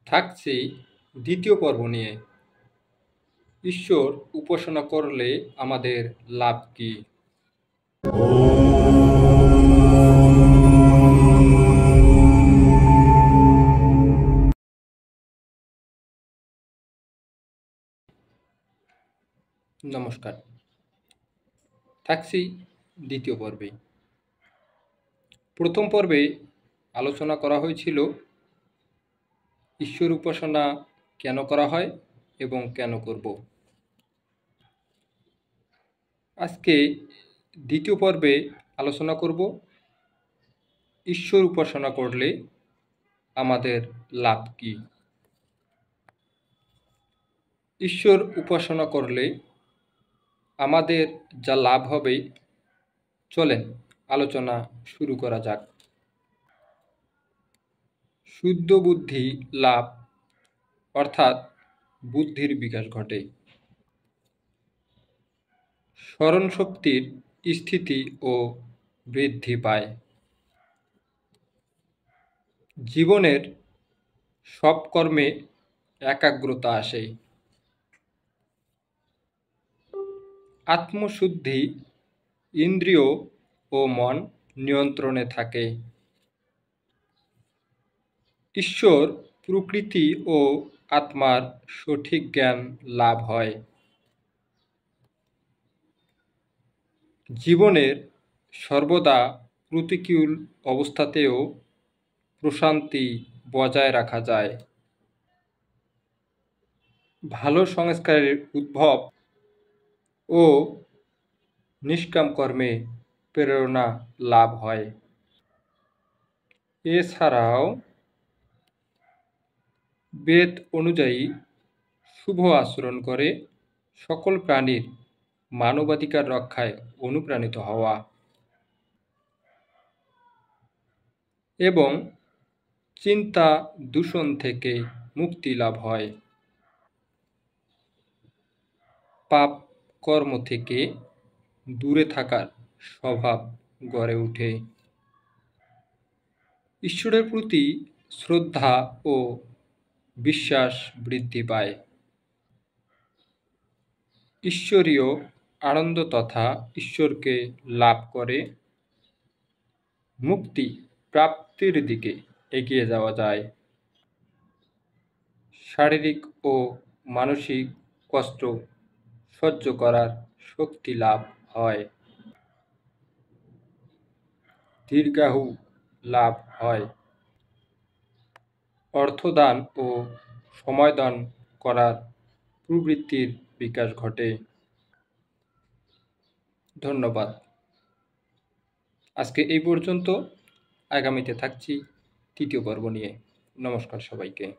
থাকছি দ্বিতীয় পর্ব নিয়ে। ঈশ্বর উপাসনা করলে আমাদের লাভ কি? নমস্কার, থাকছি দ্বিতীয় পর্বে। প্রথম পর্বে আলোচনা করা হয়েছিল ঈশ্বর উপাসনা কেন করা হয় এবং কেন করব। আজকে দ্বিতীয় পর্বে আলোচনা করব ঈশ্বর উপাসনা করলে আমাদের লাভ কি। ঈশ্বর উপাসনা করলে আমাদের যা লাভ হবে, চলেন আলোচনা শুরু করা যাক। শুদ্ধ বুদ্ধি লাভ, অর্থাৎ বুদ্ধির বিকাশ ঘটে। স্মরণ শক্তির স্থিতি ও বৃদ্ধি পায়। জীবনের সব কর্মে একাগ্রতা আসে। আত্মশুদ্ধি, ইন্দ্রিয় ও মন নিয়ন্ত্রণে থাকে। ঈশ্বর, প্রকৃতি ও আত্মার সঠিক জ্ঞান লাভ হয়। জীবনের সর্বদা প্রতিকূল অবস্থাতেও প্রশান্তি বজায় রাখা যায়। ভালো সংস্কারের উদ্ভব ও নিষ্কাম কর্মে প্রেরণা লাভ হয়। এছাড়াও বেদ অনুযায়ী শুভ আচরণ করে সকল প্রাণীর মানবাধিকার রক্ষায় অনুপ্রাণিত হওয়া এবং চিন্তা দূষণ থেকে মুক্তি লাভ হয়। পাপ কর্ম থেকে দূরে থাকার স্বভাব গড়ে ওঠে। ঈশ্বরের প্রতি শ্রদ্ধা ও বিশ্বাস বৃদ্ধি পায়। ঈশ্বরীয় আনন্দ তথা ঈশ্বরকে লাভ করে মুক্তি প্রাপ্তির দিকে এগিয়ে যাওয়া যায়। শারীরিক ও মানসিক কষ্ট সহ্য করার শক্তি লাভ হয়। দীর্ঘায়ু লাভ হয়। অর্থদান ও সময়দান করার প্রবৃত্তির বিকাশ ঘটে। ধন্যবাদ। আজকে এই পর্যন্ত। আগামীতে থাকছি তৃতীয় পর্ব নিয়ে। নমস্কার সবাইকে।